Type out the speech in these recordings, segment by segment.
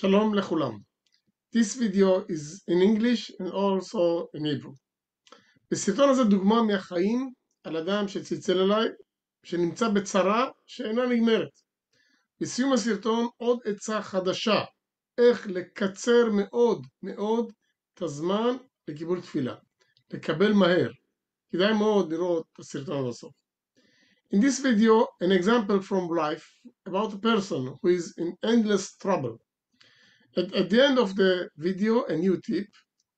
Shalom לכולם. This video is in English and also in Hebrew. בסרטון הזה דוגמה מהחיים על אדם שצלצל אליי, שנמצא בצרה שאינה נגמרת. בסיום הסרטון עוד עצה חדשה, איך לקצר מאוד את הזמן לקיבול תפילה. לקבל מהר. כדאי מאוד לראות את הסרטון עד הסוף. In this video, an example from life about a person who is in endless trouble. At the end of the video, a new tip,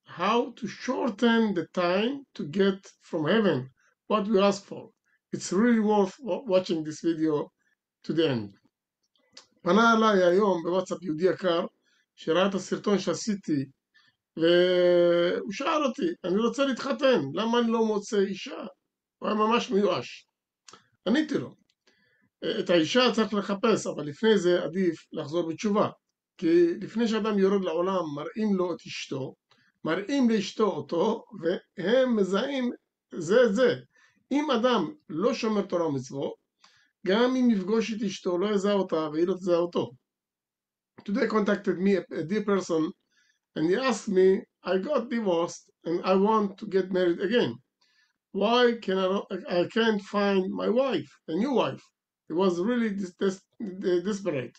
how to shorten the time to get from heaven what we ask for. It's really worth watching this video to the end. פנה אליי היום בוואטסאפ יהודי יקר, שראה את הסרטון שעשיתי, והוא שאל אותי, אני רוצה להתחתן, למה אני לא מוצא אישה? הוא היה ממש מיואש. עניתי לו, את האישה צריך לחפש, אבל לפני זה עדיף לחזור בתשובה. כי לפני שאדם יורד לעולם, מראים לו את אשתו, מראים לאשתו אותו, והם מזהים זה את זה. אם אדם לא שומר תורה ומצוות, גם אם יפגוש את אשתו, לא יזהה אותה, והיא לא תזהה אותו. Today contacted me a dear person, and he asked me, I got divorced, and I want to get married again. Why can I can't find my wife, a new wife? He was really desperate.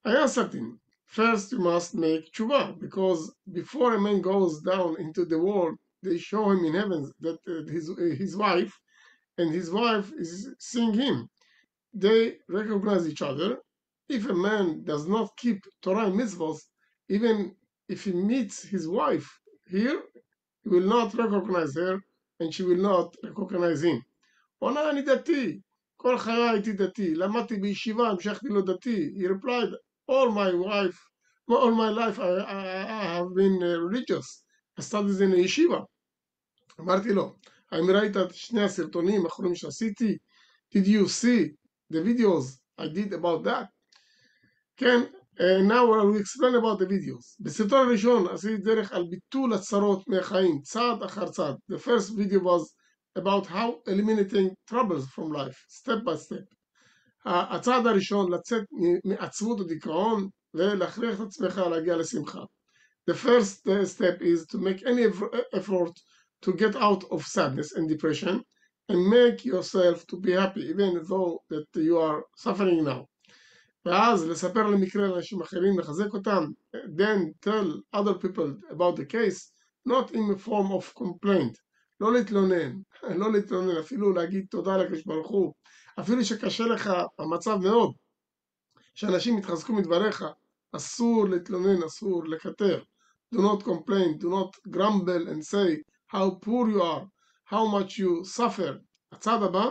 I answered him, first you must make tshuva, because before a man goes down into the world, they show him in heaven that his wife and his wife is seeing him. They recognize each other. If a man does not keep Torah and mitzvot, even if he meets his wife here, he will not recognize her and she will not recognize him. עונה, אני דתי, כל חיי הייתי דתי, למדתי בישיבה, המשכתי לו דתי. He replied, all my life I have been religious. I studied in a yeshiva. אמרתי לו, האם ראית את שני הסרטונים האחרונים שעשיתי? Did you see the videos I did about that? כן, now I will explain about the videos. בסרטון הראשון עשיתי דרך על ביטול הצרות מהחיים, צעד אחר צעד. The first video was about how eliminating troubles from life, step by step. הצעד הראשון, לצאת מעצרות ודיכאון ולהכריח את עצמך להגיע לשמחה. The first step is to make any effort to get out of sadness and depression and make yourself to be happy even though that you are suffering now. ואז לספר למקרה לאנשים אחרים, לחזק אותם, then tell other people about the case, not in the form of complaint. לא להתלונן, אפילו להגיד תודה לקדוש ברוך הוא, אפילו שקשה לך המצב מאוד, שאנשים מתחזקו מדבריך, אסור להתלונן, אסור לקטר. Do not complain, do not grumble and say how poor you are, how much you suffer. הצעד הבא,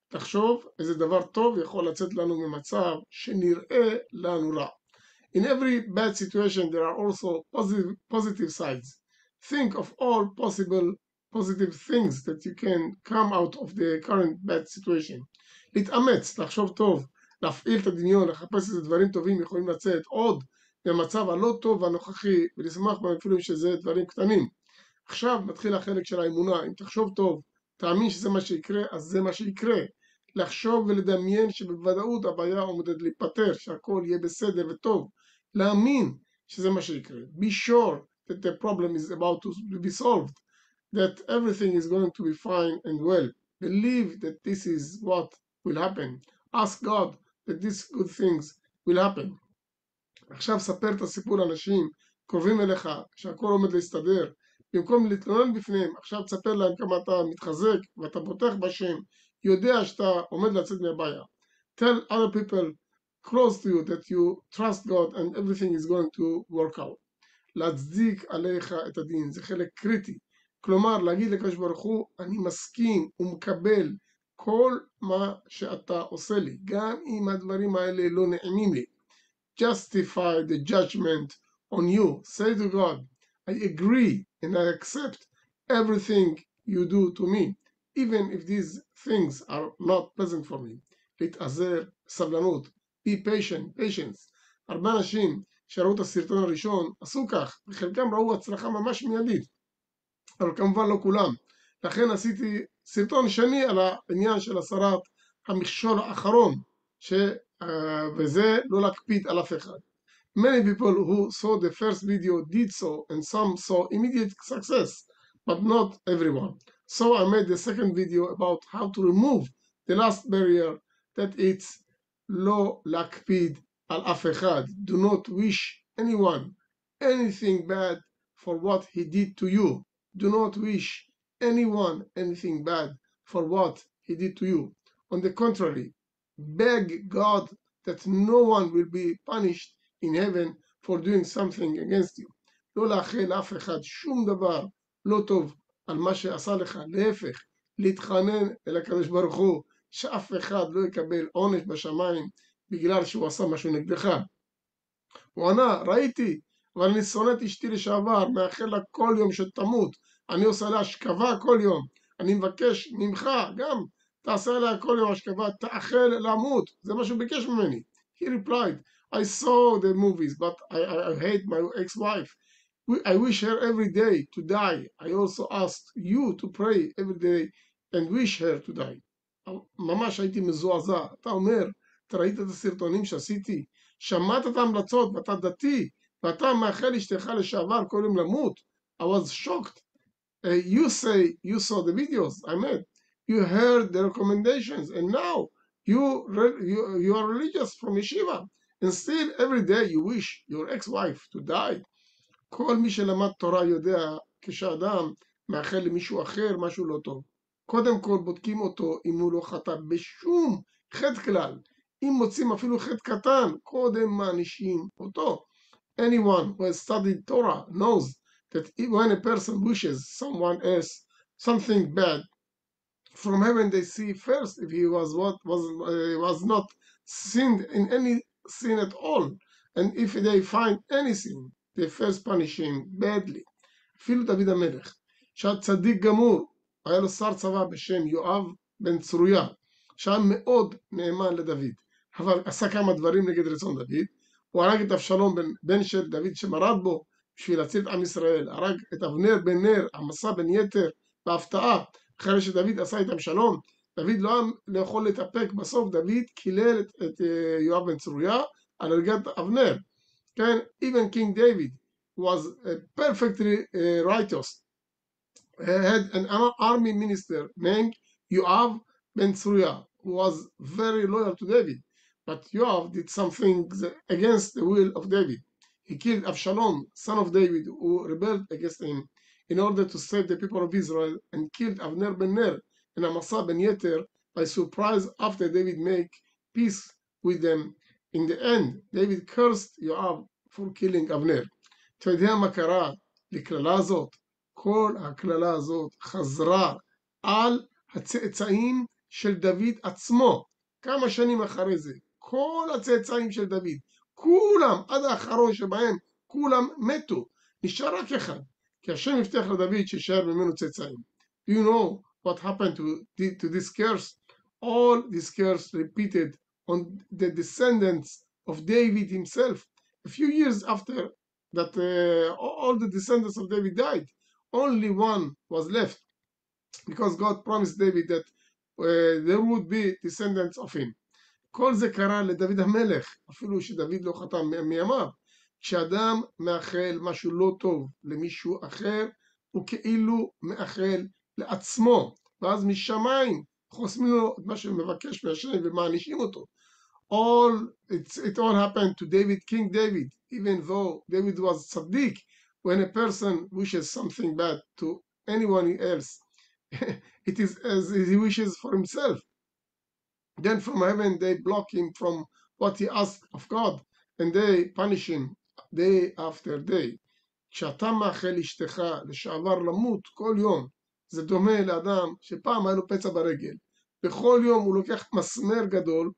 תחשוב איזה דבר טוב יכול לצאת לנו ממצב שנראה לנו רע. In every bad situation there are also positive sides. Think of all possible positive things that you can come out of the current bad situation. להתאמץ, לחשוב טוב, להפעיל את הדמיון, לחפש איזה דברים טובים יכולים לצאת עוד מהמצב הלא טוב והנוכחי, ולשמח בהם אפילו שזה דברים קטנים. עכשיו מתחיל החלק של האמונה. אם תחשוב טוב, תאמין שזה מה שיקרה, אז זה מה שיקרה. לחשוב ולדמיין שבוודאות הבעיה עומדת להיפטר, שהכל יהיה בסדר וטוב. להאמין שזה מה שיקרה. Be sure that the problem is about to be solved. That everything is going to be fine and well. Believe that this is what will happen. Ask God that these good things will happen. עכשיו ספר את הסיפור לאנשים קרובים אליך, שהכל עומד להסתדר. במקום להתלונן בפניהם, עכשיו תספר להם כמה אתה מתחזק ואתה בוטח בשם, יודע שאתה עומד לצאת מהבעיה. Tell other people close to you that you trust God and everything is going to work out. להצדיק עליך את הדין, זה חלק קריטי. כלומר, להגיד לקדוש ברוך הוא, אני מסכים ומקבל כל מה שאתה עושה לי, גם אם הדברים האלה לא נעימים לי. Justify the judgment on you. Say to God, I agree and I accept everything you do to me, even if these things are not pleasant for me. להתאזר, סבלנות. Be patient, patience. הרבה אנשים שראו את הסרטון הראשון עשו כך, וחלקם ראו הצלחה ממש מיידית. אבל כמובן לא כולם. לכן עשיתי סרטון שני על העניין של הסרת המכשול האחרון, וזה לא להקפיד על אף אחד. Many people who saw the first video did so, and some saw immediate success, but not everyone. So I made the second video about how to remove the last barrier, that it's לא להקפיד על אף אחד. Do not wish anyone anything bad for what he did to you. Do not wish anyone anything bad for what he did to you. On the contrary, beg God that no one will be punished in heaven for doing something against you. לא לאחל לאף אחד שום דבר לא טוב על מה שעשה לך, להפך, להתחנן אל הקדוש ברוך הוא שאף אחד לא יקבל עונש בשמיים בגלל שהוא עשה משהו נגדך. הוא ענה, ראיתי, אבל אני שונא את אשתי לשעבר, מאחל לה כל יום שתמות, אני עושה לה השכבה כל יום, אני מבקש ממך גם, תעשה לה כל יום השכבה, תאחל למות, זה מה שהוא ביקש ממני. He replied, I saw the movies, but I hate my ex-wife. I wish her every day to die. I also asked you to pray every day and wish her to die. ממש הייתי מזועזע. אתה אומר, אתה ראית את הסרטונים שעשיתי, שמעת את ההמלצות ואתה דתי, ואתה מאחל אשתך לשעבר כל יום למות. I was shocked. You say you saw the videos I made. You heard the recommendations, and now you are religious from yeshiva, and still every day you wish your ex-wife to die. כל מי שלמד תורה יודע, כשאדם מאחל למישהו אחר משהו לא טוב, קודם כל בודקים אותו אם הוא לא חטא בשום חטא כלל. אם מוצאים אפילו חטא קטן, קודם מענישים אותו. Anyone who has studied Torah knows that when a person wishes someone else something bad from heaven, they see first if he was not sinned in any sin at all, and if they find any sin, they first punish him badly. אפילו דוד המלך, שהיה צדיק גמור, היה לו שר צבא בשם יואב בן צרויה, שהיה מאוד נאמן לדוד, אבל עשה כמה דברים נגד רצון דוד. הוא הרג את אבשלום בן של דוד שמרד בו בשביל להציל את עם ישראל, הרג את אבנר בן נר, המסע בן יתר, בהפתעה, אחרי שדוד עשה איתם שלום. דוד לא יכול להתאפק, בסוף דוד קילל את יואב בן צרויה על הריגת אבנר. כן, even King David was perfectly righteous. He had an army minister named Yoav ben Tzruya, who was very loyal to David. But Yoav did something against the will of David. He killed Absalom, son of David, who rebelled against him in order to save the people of Israel, and killed Avner ben Ner and Amasa ben Yeter by surprise after David made peace with them. In the end, David cursed Yoav for killing Avner. אתה יודע מה קרה לקללה הזאת? כל הקללה הזאת חזרה על הצאצאים של דוד עצמו. כמה שנים אחרי זה, כל הצאצאים של דוד, כולם, עד האחרון שבהם, כולם מתו. נשאר רק אחד, כי השם הבטיח לדוד שישאר ממנו צאצאים. Do you know what happened to this curse? All this curse repeated on the descendants of David himself. A few years after that, all the descendants of David died, only one was left, because God promised David that there would be descendants of him. כל זה קרה לדוד המלך, אפילו שדוד לא חתם מימיו. כשאדם מאחל משהו לא טוב למישהו אחר, הוא כאילו מאחל לעצמו, ואז משמיים חוסמים לו את מה שמבקש מהשם ומענישים אותו. It all happened to David, King David, even though David was tzaddik. When a person wishes something bad to anyone else, it is as he wishes for himself. Then from heaven they block him from what he asked of God, and they punish him day after day. כשאתה מאחל לאשתך לשעבר למות כל יום, זה דומה לאדם שפעם היה לו פצע ברגל. בכל יום הוא לוקח מסמר גדול,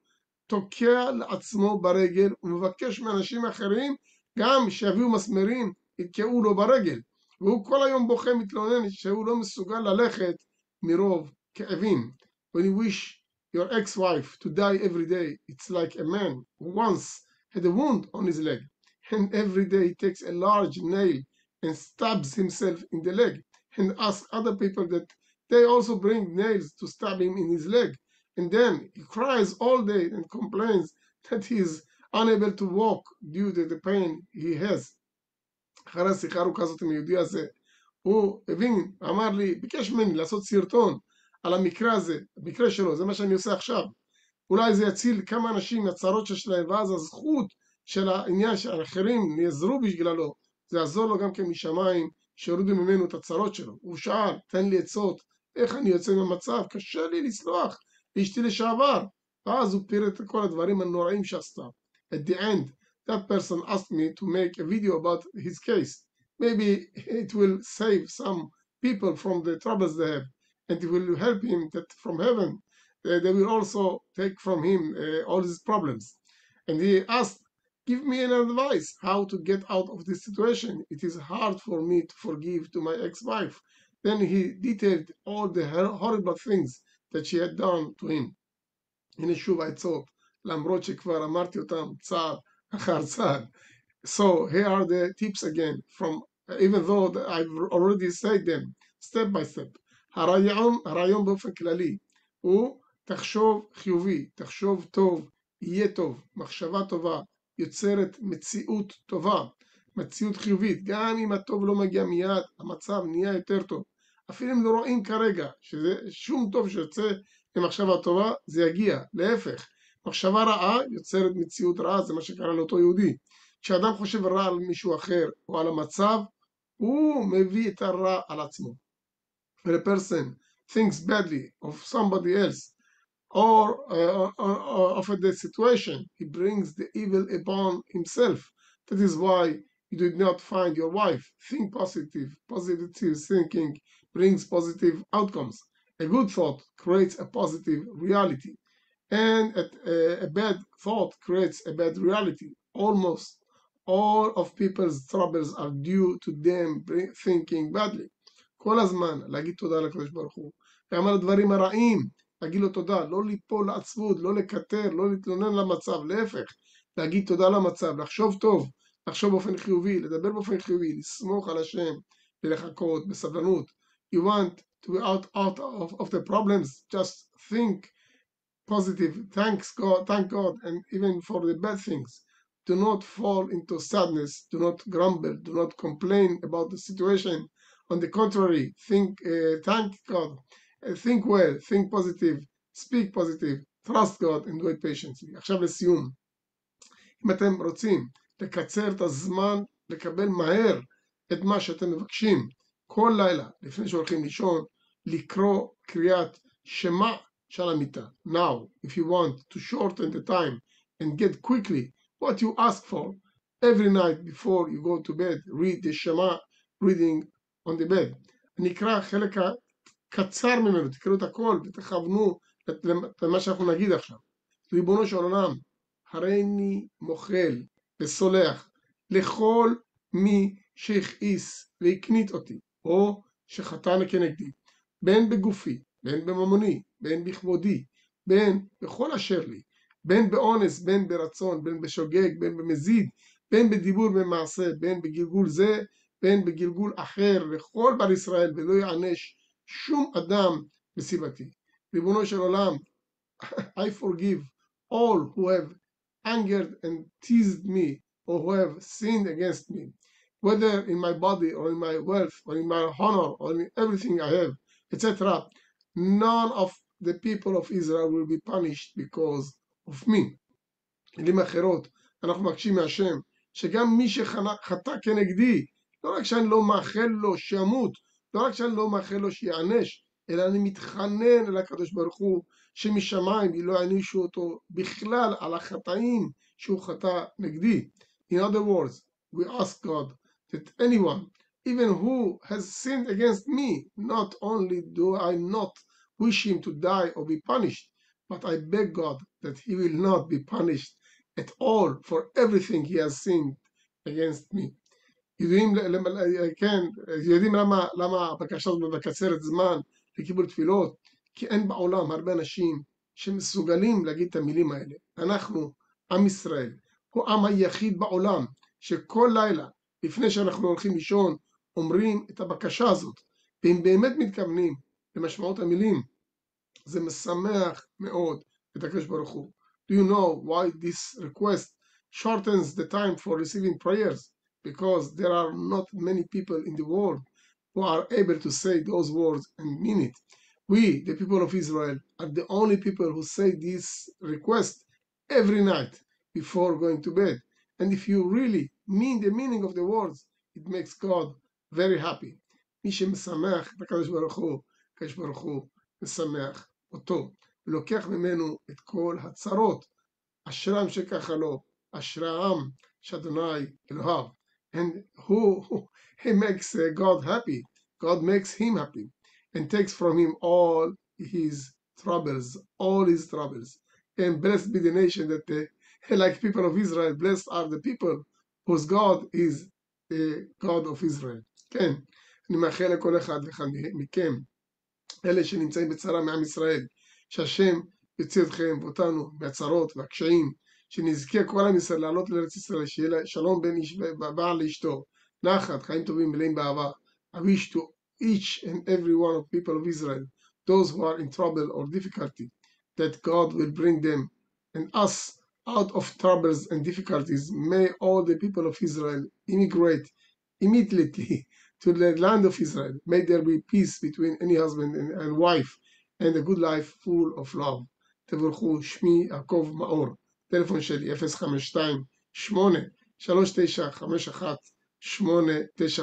תוקע לעצמו ברגל, ומבקש מאנשים אחרים גם שיביאו מסמרים, יתקעו לו ברגל. והוא כל היום בוכה, מתלונן שהוא לא מסוגל ללכת מרוב כאבים. When you wish your ex-wife to die every day, it's like a man who once had a wound on his leg, and every day he takes a large nail and stabs himself in the leg, and asks other people that they also bring nails to stab him in his leg, and then he cries all day and complains that he is unable to walk due to the pain he has. אחרי השיחה ארוכה הזאת עם היהודי הזה, הוא הבין, אמר לי, ביקש ממני לעשות סרטון על המקרה הזה, המקרה שלו, זה מה שאני עושה עכשיו. אולי זה יציל כמה אנשים מהצרות שלהם, ואז הזכות של העניין שהאחרים נעזרו בגללו, זה יעזור לו גם כן משמיים, שיורידו ממנו את הצרות שלו. הוא שאל, תן לי עצות, איך אני יוצא מהמצב, קשה לי לסלוח, לאשתי לשעבר. ואז הוא פירט את כל הדברים הנוראים שעשתה. At the end, that person asked me to make a video about his case. Maybe it will save some people from the troubles they have, and it will help him that from heaven they will also take from him all his problems. And he asked, give me an advice how to get out of this situation. It is hard for me to forgive to my ex-wife. Then he detailed all the horrible things that she had done to him. הנה שוב העצות, למרות שכבר אמרתי אותם צעד אחר צעד. So here are the tips again, from even though I've already said them, step by step. הרעיון באופן כללי הוא תחשוב חיובי, תחשוב טוב, יהיה טוב, מחשבה טובה, יוצרת מציאות טובה, מציאות חיובית. גם אם הטוב לא מגיע מיד, המצב נהיה יותר טוב. אפילו אם לא רואים כרגע שזה שום טוב שיוצא ממחשבה טובה, זה יגיע. להפך, מחשבה רעה יוצרת מציאות רעה, זה מה שקרה לאותו יהודי. כשאדם חושב רע על מישהו אחר או על המצב, הוא מביא את הרע על עצמו. When a person thinks badly of somebody else or of the situation, he brings the evil upon himself. That is why you did not find your wife. Think positive. Positive thinking brings positive outcomes. A good thought creates a positive reality, and a bad thought creates a bad reality. Almost all of people's troubles are due to them thinking badly. כל הזמן להגיד תודה לקדוש ברוך הוא, גם על הדברים הרעים, להגיד לו תודה, לא ליפול לעצבות, לא לקטר, לא להתלונן למצב, להפך, להגיד תודה למצב, לחשוב טוב, לחשוב באופן חיובי, לדבר באופן חיובי, לסמוך על השם, ולחכות בסבלנות. You want to be out of the problems, just think positive, thank God, and even for the bad things. Do not fall into sadness, do not grumble, do not complain about the situation. On the contrary, thank God, think well, think positive, speak positive, trust God, and do it patiently. עכשיו לסיום. אם אתם רוצים לקצר את הזמן, לקבל מהר את מה שאתם מבקשים, כל לילה, לפני שהולכים לישון, לקרוא קריאת שמע של המיטה. Now, if you want to shorten the time and get quickly what you ask for, every night before you go to bed, read the Shema reading on the bed. נקרא חלק קצר ממנו, תקראו את הכל ותכוונו למה שאנחנו נגיד עכשיו. ריבונו של עולם, הריני מוחל וסולח לכל מי שהכעיס והקנית אותי, או שחטא כנגדי, בין בגופי, בין בממוני, בין בכבודי, בין בכל אשר לי, בין באונס, בין ברצון, בין בשוגג, בין במזיד, בין בדיבור במעשה, בין בגלגול זה, בין בגלגול אחר, לכל בר ישראל, ולא יענש שום אדם בסביבתי. ריבונו של עולם, I forgive all who have angered and teased me, or who have sinned against me, whether in my body, or in my wealth, or in my honor, or in everything I have, etc. None of the people of Israel will be punished because of me. מילים אחרות, אנחנו מבקשים מהשם, שגם מי שחטא כנגדי, לא רק שאני לא מאחל לו שימות, לא רק שאני לא מאחל לו שיענש, אלא אני מתחנן אל הקדוש ברוך הוא, שמשמיים לא יענישו אותו בכלל על החטאים שהוא חטא נגדי. In other words, we ask God that anyone, even who has sinned against me, not only do I not wish him to die or be punished, but I beg God that he will not be punished at all for everything he has sinned against me. יודעים למה הבקשה הזאת מקצרת זמן לקיבול תפילות? כי אין בעולם הרבה אנשים שמסוגלים להגיד את המילים האלה. אנחנו, עם ישראל, הוא עם היחיד בעולם שכל לילה לפני שאנחנו הולכים לישון אומרים את הבקשה הזאת, ואם באמת מתכוונים למשמעות המילים, זה משמח מאוד את הקדוש ברוך הוא. Do you know why this request shortens the time for receiving prayers because there are not many people in the world who are able to say those words and mean it. We, the people of Israel, are the only people who say this request every night before going to bed. And if you really mean the meaning of the words, it makes God very happy. מי שמשמח את הקדוש ברוך הוא משמח אותו, ולוקח ממנו את כל הצרות. אשרם שככה לו, אשרם שאדוני אלוהיו. And he makes God happy. God makes him happy and takes from him all his troubles. And blessed be the nation that, like people of Israel, blessed are the people whose God is the God of Israel. כן, אני מאחל לכל אחד ואחד מכם, אלה שנמצאים בצרה מעם ישראל, שהשם יוציא אתכם ואותנו מהצרות והקשיים, שנזכה כל עם ישראל לעלות לארץ ישראל, שיהיה שלום בין איש ובעל לאשתו, נחת, חיים טובים מלאים באהבה. I wish to each and every one of people of Israel, those who are in trouble or difficulty, that God will bring them and us out of troubles and difficulties. May all the people of Israel immigrate immediately to the land of Israel. May there be peace between any husband and wife, and a good life full of love. תבורכו, שמי יעקב מאור, טלפון שלי 052-839-5189,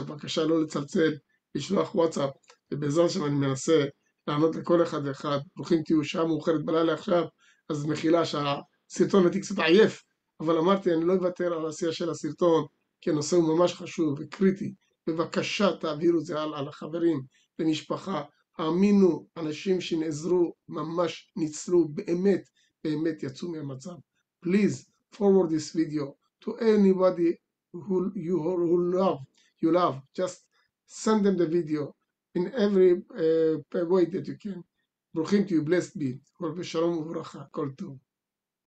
בבקשה לא לצלצל, לשלוח וואטסאפ, ובעזרת השם אני מנסה לענות לכל אחד ואחד. ברוכים תהיו, שעה מאוחרת בלילה עכשיו, אז מחילה שהסרטון הייתי קצת עייף, אבל אמרתי אני לא אוותר על העשייה של הסרטון, כי הנושא הוא ממש חשוב וקריטי. בבקשה תעבירו את זה הלאה לחברים, למשפחה. האמינו, אנשים שנעזרו ממש ניצלו, באמת יצאו מהמצב. Please forward this video to anybody who you love. Just send them the video in every way that you can. ברוכים תהיו, blessed be. כל בשלום וברכה, כל טוב.